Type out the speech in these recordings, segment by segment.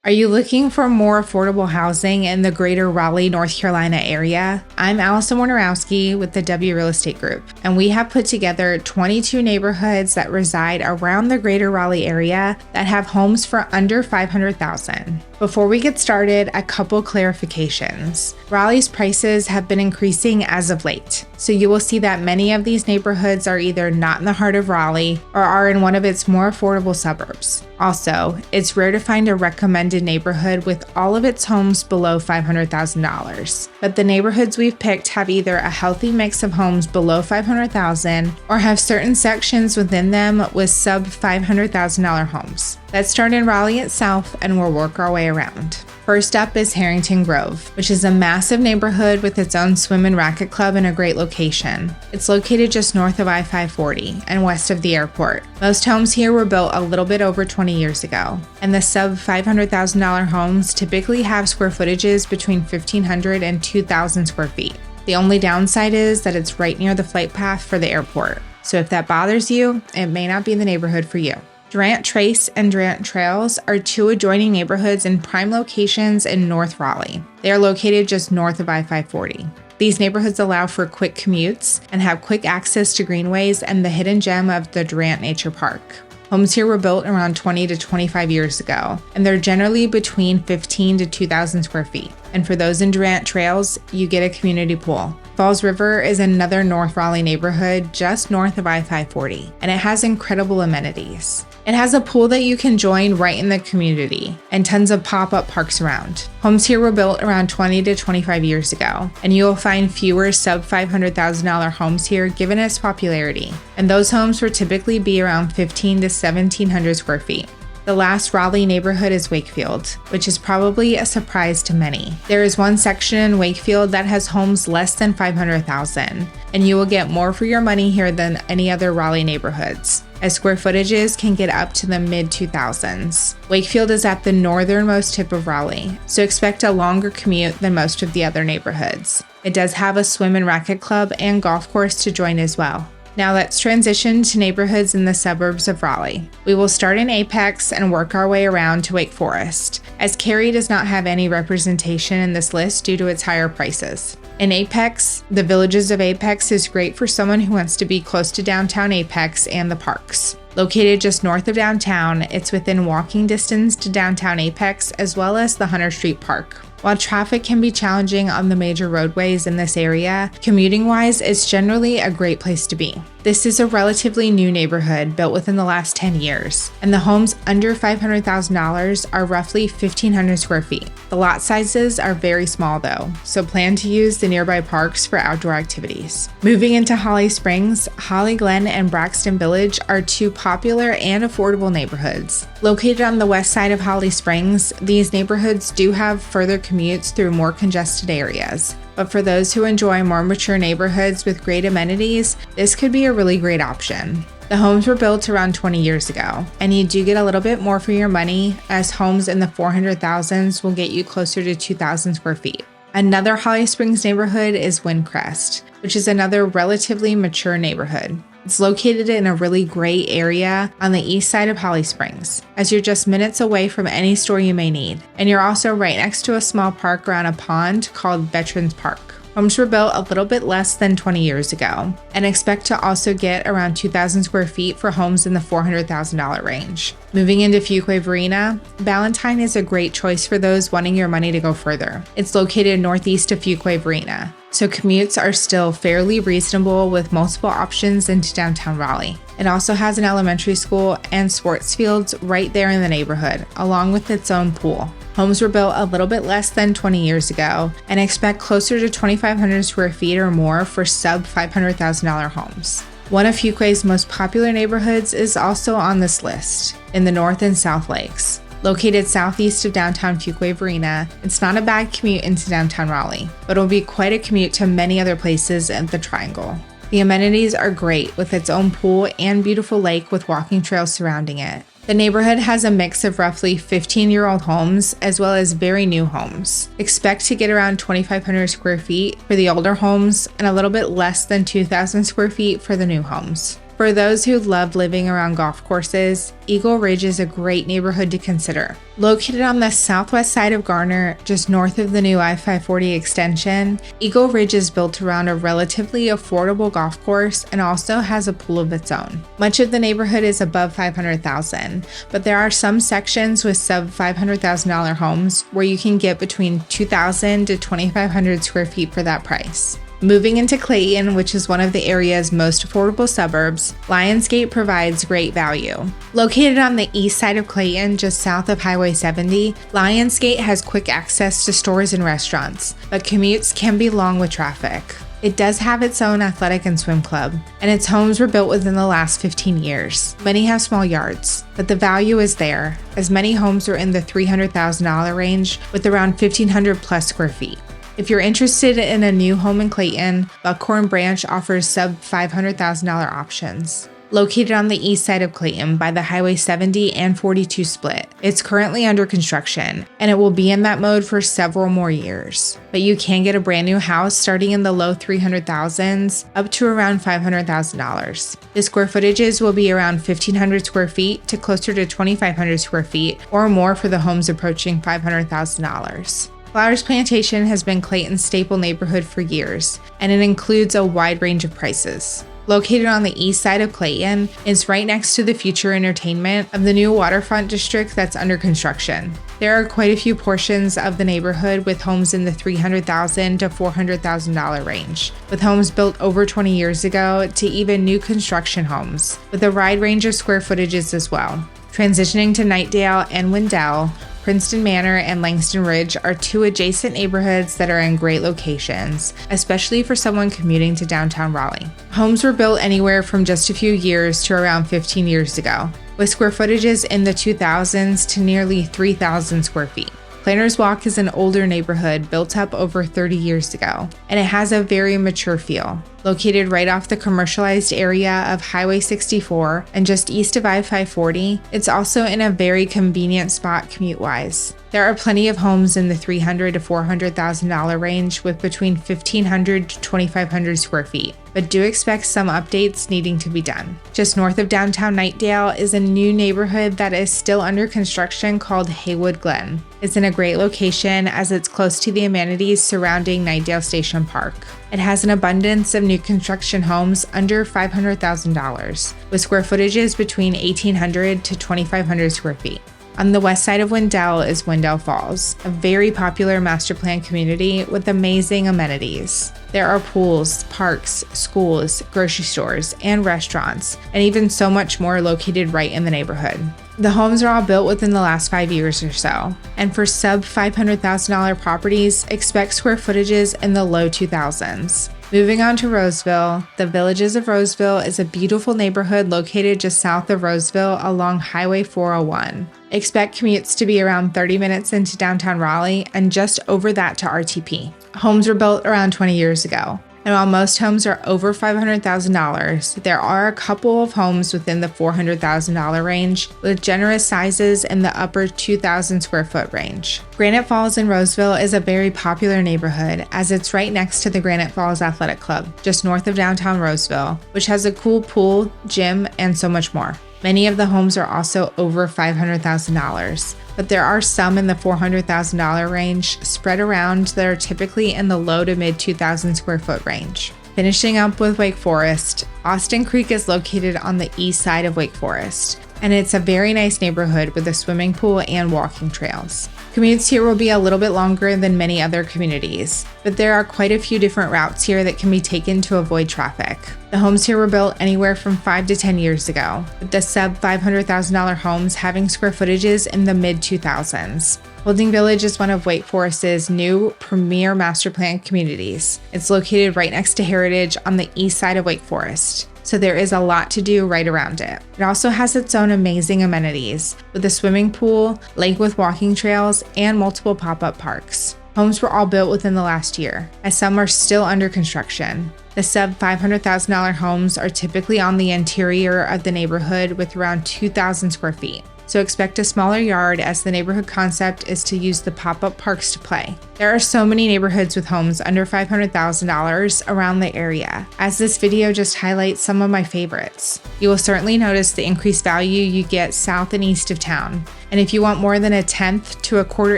Are you looking for more affordable housing in the greater Raleigh, North Carolina area? I'm Alison Wojnarowski with the W Real Estate Group, and we have put together 22 neighborhoods that reside around the greater Raleigh area that have homes for under $500,000. Before we get started, a couple clarifications. Raleigh's prices have been increasing as of late, so you will see that many of these neighborhoods are either not in the heart of Raleigh or are in one of its more affordable suburbs. Also, it's rare to find a recommended neighborhood with all of its homes below $500,000, but the neighborhoods we've picked have either a healthy mix of homes below $500,000 or have certain sections within them with sub $500,000 homes. Let's start in Raleigh itself and we'll work our way around. First up is Harrington Grove, which is a massive neighborhood with its own swim and racket club in a great location. It's located just north of I-540 and west of the airport. Most homes here were built a little bit over 20 years ago, and the sub $500,000 homes typically have square footages between 1,500 and 2,000 square feet. The only downside is that it's right near the flight path for the airport, so if that bothers you, it may not be the neighborhood for you. Durant Trace and Durant Trails are two adjoining neighborhoods in prime locations in North Raleigh. They are located just north of I-540. These neighborhoods allow for quick commutes and have quick access to greenways and the hidden gem of the Durant Nature Park. Homes here were built around 20 to 25 years ago, and they're generally between 15 to 2,000 square feet. And for those in Durant Trails, you get a community pool. Falls River is another North Raleigh neighborhood just north of I-540, and it has incredible amenities. It has a pool that you can join right in the community, and tons of pop-up parks around. Homes here were built around 20 to 25 years ago, and you will find fewer sub $500,000 homes here given its popularity, and those homes will typically be around 1,500 to 1,700 square feet. The last Raleigh neighborhood is Wakefield, which is probably a surprise to many. There is one section in Wakefield that has homes less than $500,000, and you will get more for your money here than any other Raleigh neighborhoods, as square footages can get up to the mid-2000s. Wakefield is at the northernmost tip of Raleigh, so expect a longer commute than most of the other neighborhoods. It does have a swim and racket club and golf course to join as well. Now let's transition to neighborhoods in the suburbs of Raleigh. We will start in Apex and work our way around to Wake Forest, as Cary does not have any representation in this list due to its higher prices. In Apex, the Villages of Apex is great for someone who wants to be close to downtown Apex and the parks. Located just north of downtown, it's within walking distance to downtown Apex as well as the Hunter Street Park. While traffic can be challenging on the major roadways in this area, commuting-wise, it's generally a great place to be. This is a relatively new neighborhood built within the last 10 years, and the homes under $500,000 are roughly 1,500 square feet. The lot sizes are very small though, so plan to use the nearby parks for outdoor activities. Moving into Holly Springs, Holly Glen and Braxton Village are two popular and affordable neighborhoods. Located on the west side of Holly Springs, these neighborhoods do have further commutes through more congested areas. But for those who enjoy more mature neighborhoods with great amenities, this could be a really great option. The homes were built around 20 years ago, and you do get a little bit more for your money, as homes in the 400,000s will get you closer to 2,000 square feet. Another Holly Springs neighborhood is Windcrest, which is another relatively mature neighborhood. It's located in a really great area on the east side of Holly Springs, as you're just minutes away from any store you may need. And you're also right next to a small park around a pond called Veterans Park. Homes were built a little bit less than 20 years ago, and expect to also get around 2,000 square feet for homes in the $400,000 range. Moving into Fuquay-Varina, Ballantyne is a great choice for those wanting your money to go further. It's located northeast of Fuquay-Varina, so commutes are still fairly reasonable with multiple options into downtown Raleigh. It also has an elementary school and sports fields right there in the neighborhood, along with its own pool. Homes were built a little bit less than 20 years ago, and expect closer to 2,500 square feet or more for sub $500,000 homes. One of Fuquay's most popular neighborhoods is also on this list, in the North and South Lakes. Located southeast of downtown Fuquay-Varina, it's not a bad commute into downtown Raleigh, but it'll be quite a commute to many other places in the Triangle. The amenities are great with its own pool and beautiful lake with walking trails surrounding it. The neighborhood has a mix of roughly 15-year-old homes as well as very new homes. Expect to get around 2,500 square feet for the older homes and a little bit less than 2,000 square feet for the new homes. For those who love living around golf courses, Eagle Ridge is a great neighborhood to consider. Located on the southwest side of Garner, just north of the new I-540 extension, Eagle Ridge is built around a relatively affordable golf course and also has a pool of its own. Much of the neighborhood is above $500,000, but there are some sections with sub $500,000 homes where you can get between 2,000 to 2,500 square feet for that price. Moving into Clayton, which is one of the area's most affordable suburbs, Lionsgate provides great value. Located on the east side of Clayton, just south of Highway 70, Lionsgate has quick access to stores and restaurants, but commutes can be long with traffic. It does have its own athletic and swim club, and its homes were built within the last 15 years. Many have small yards, but the value is there, as many homes are in the $300,000 range with around 1,500 plus square feet. If you're interested in a new home in Clayton, Buckhorn Branch offers sub $500,000 options. Located on the east side of Clayton by the Highway 70 and 42 split, it's currently under construction, and it will be in that mode for several more years. But you can get a brand new house starting in the low 300,000s up to around $500,000. The square footages will be around 1,500 square feet to closer to 2,500 square feet or more for the homes approaching $500,000. Flowers Plantation has been Clayton's staple neighborhood for years, and it includes a wide range of prices. Located on the east side of Clayton, it's right next to the future entertainment of the new waterfront district that's under construction. There are quite a few portions of the neighborhood with homes in the $300,000 to $400,000 range, with homes built over 20 years ago to even new construction homes, with a wide range of square footages as well. Transitioning to Knightdale and Wendell, Princeton Manor and Langston Ridge are two adjacent neighborhoods that are in great locations, especially for someone commuting to downtown Raleigh. Homes were built anywhere from just a few years to around 15 years ago, with square footages in the 2,000s to nearly 3,000 square feet. Planters Walk is an older neighborhood built up over 30 years ago, and it has a very mature feel. Located right off the commercialized area of Highway 64 and just east of I-540, it's also in a very convenient spot commute-wise. There are plenty of homes in the $300,000 to $400,000 range with between 1,500 to 2,500 square feet, but do expect some updates needing to be done. Just north of downtown Knightdale is a new neighborhood that is still under construction called Haywood Glen. It's in a great location as it's close to the amenities surrounding Knightdale Station Park. It has an abundance of new construction homes under $500,000, with square footages between 1,800 to 2,500 square feet. On the west side of Wendell is Wendell Falls, a very popular master plan community with amazing amenities. There are pools, parks, schools, grocery stores, and restaurants, and even so much more located right in the neighborhood. The homes are all built within the last 5 years or so, and for sub $500,000 properties, expect square footages in the low 2,000s. Moving on to Rolesville, the Villages of Rolesville is a beautiful neighborhood located just south of Rolesville along Highway 401. Expect commutes to be around 30 minutes into downtown Raleigh and just over that to RTP. Homes were built around 20 years ago. And while most homes are over $500,000, there are a couple of homes within the $400,000 range with generous sizes in the upper 2,000 square foot range. Granite Falls in Rolesville is a very popular neighborhood as it's right next to the Granite Falls Athletic Club, just north of downtown Rolesville, which has a cool pool, gym, and so much more. Many of the homes are also over $500,000, but there are some in the $400,000 range spread around that are typically in the low to mid 2,000 square foot range. Finishing up with Wake Forest, Austin Creek is located on the east side of Wake Forest, and it's a very nice neighborhood with a swimming pool and walking trails. Commutes here will be a little bit longer than many other communities, but there are quite a few different routes here that can be taken to avoid traffic. The homes here were built anywhere from 5 to 10 years ago, with the sub $500,000 homes having square footages in the mid 2,000s. Holding Village is one of Wake Forest's new premier master plan communities. It's located right next to Heritage on the east side of Wake Forest, so there is a lot to do right around it. It also has its own amazing amenities, with a swimming pool, lake with walking trails, and multiple pop-up parks. Homes were all built within the last year, as some are still under construction. The sub $500,000 homes are typically on the interior of the neighborhood with around 2,000 square feet. so expect a smaller yard as the neighborhood concept is to use the pop-up parks to play. There are so many neighborhoods with homes under $500,000 around the area, as this video just highlights some of my favorites. You will certainly notice the increased value you get south and east of town. And if you want more than 1/10 to 1/4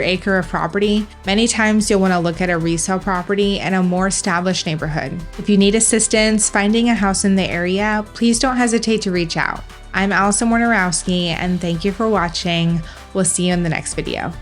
acre of property, many times you'll want to look at a resale property in a more established neighborhood. If you need assistance finding a house in the area, please don't hesitate to reach out. I'm Alison Wojnarowski, and thank you for watching. We'll see you in the next video.